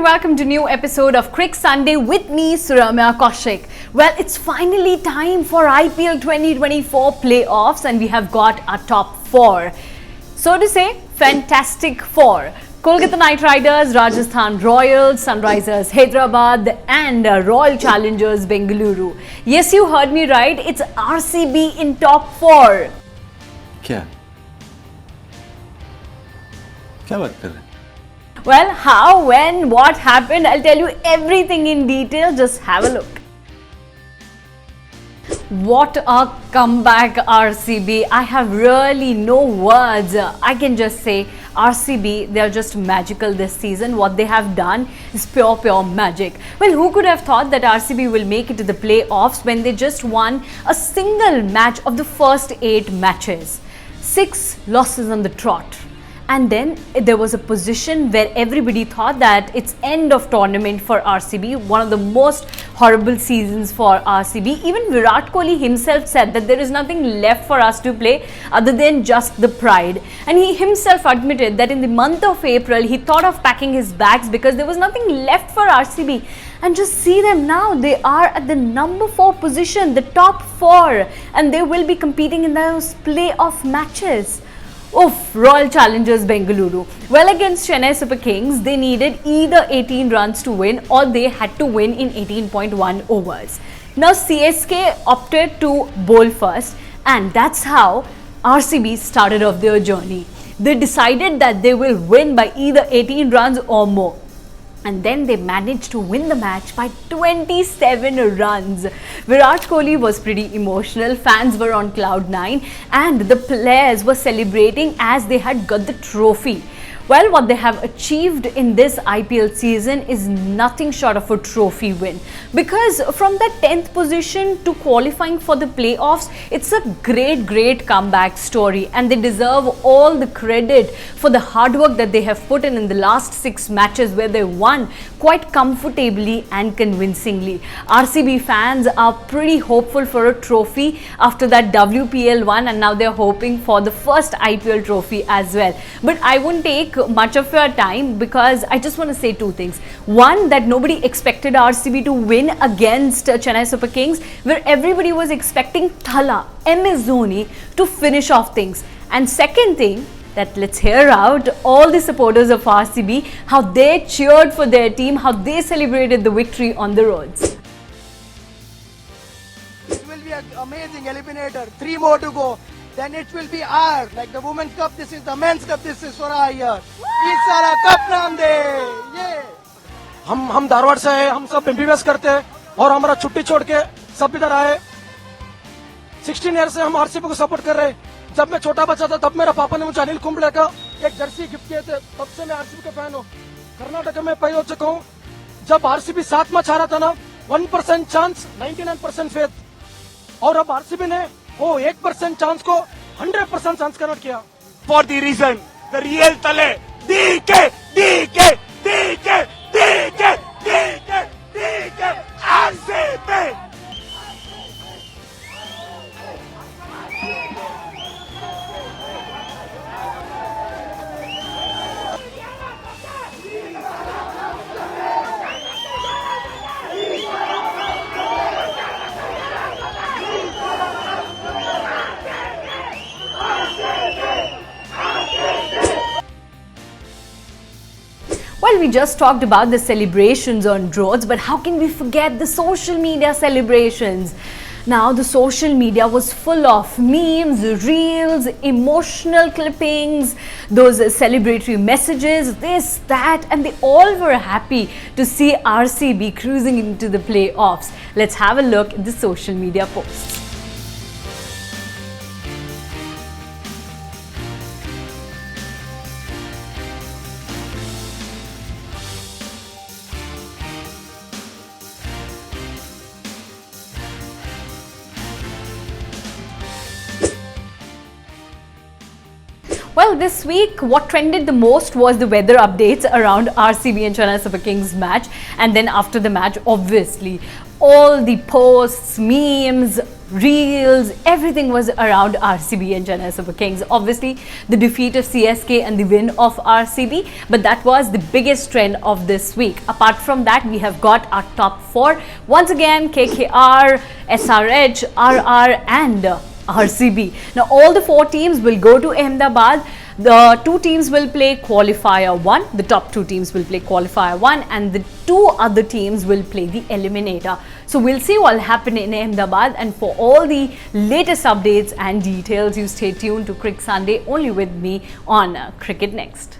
welcome to new episode of Crick Sunday with me, Suramya Kaushik. Well, it's finally time for IPL 2024 playoffs and we have got our top four. So to say, fantastic four. Kolkata Knight Riders, Rajasthan Royals, Sunrisers Hyderabad and Royal Challengers Bengaluru. Yes, you heard me right. It's RCB in top four. क्या बात कर रहे हैं? Well, how, when, what happened, I'll tell you everything in detail. Just have a look. What a comeback, RCB. I have really no words. I can just say RCB, they are just magical this season. What they have done is pure magic. Well, who could have thought that RCB will make it to the playoffs when they just won a single match of the first 8 matches? 6 losses on the trot. And then there was a position where everybody thought that it's end of tournament for RCB, one of the most horrible seasons for RCB. Even Virat Kohli himself said that there is nothing left for us to play other than just the pride. And he himself admitted that in the month of April, he thought of packing his bags because there was nothing left for RCB. And just see them now, they are at the number 4 position, the top 4, and they will be competing in those playoff matches. Oof, Royal Challengers Bengaluru. Well, against Chennai Super Kings, they needed either 18 runs to win or they had to win in 18.1 overs. Now, CSK opted to bowl first, and that's how RCB started off their journey. They decided that they will win by either 18 runs or more. And then they managed to win the match by 27 runs. Virat Kohli was pretty emotional, fans were on cloud 9 and the players were celebrating as they had got the trophy. Well, what they have achieved in this IPL season is nothing short of a trophy win. Because from that 10th position to qualifying for the playoffs, it's a great comeback story. And they deserve all the credit for the hard work that they have put in the last 6 matches where they won quite comfortably and convincingly. RCB fans are pretty hopeful for a trophy after that WPL one, and now they're hoping for the first IPL trophy as well. But I won't take much of your time because I just want to say 2 things. One, that nobody expected RCB to win against Chennai Super Kings, where everybody was expecting Thala, MS Dhoni to finish off things. And second thing, that let's hear out all the supporters of RCB, how they cheered for their team, how they celebrated the victory on the roads. It will be an amazing eliminator. 3 more to go. Then it will be ours. Like the Women's Cup, this is the Men's Cup, this is for our year. इस सारा cup नाम दे ये हम धारवाड़ से हैं, हम सब MBBS करते हैं और हमारा छुट्टी छोड़ के सब इधर आए। 16 ईयर से हम आरसीबी को सपोर्ट कर रहे हैं। जब मैं छोटा बच्चा था तब मेरे पापा ने मुझे अनिल कुंबले का एक जर्सी गिफ्ट किए थे, तब से मैं आरसीबी का फैन हूँ। कर्नाटक में पई हो चुका हूँ। जब आरसीबी 7 मैच हारा था ना, 1% चांस 99% फेथ, और अब आरसीबी ने वो 1% चांस को 100% चांस कन्वर्ट किया। For the reason, the real Tale, DK, RCB. Well, we just talked about the celebrations on roads, but how can we forget the social media celebrations? Now, the social media was full of memes, reels, emotional clippings, those celebratory messages, this, that, and they all were happy to see RCB cruising into the playoffs. Let's have a look at the social media posts. Well, this week, what trended the most was the weather updates around RCB and Chennai Super Kings match. And then after the match, obviously, all the posts, memes, reels, everything was around RCB and Chennai Super Kings. Obviously, the defeat of CSK and the win of RCB, but that was the biggest trend of this week. Apart from that, we have got our top four. Once again, KKR, SRH, RR and RCB. Now, all the four teams will go to Ahmedabad. The two teams will play qualifier 1, the top two teams will play qualifier 1, and the two other teams will play the eliminator. So we'll see what will happen in Ahmedabad, and for all the latest updates and details, you stay tuned to Cricket Sunday only with me on Cricket Next.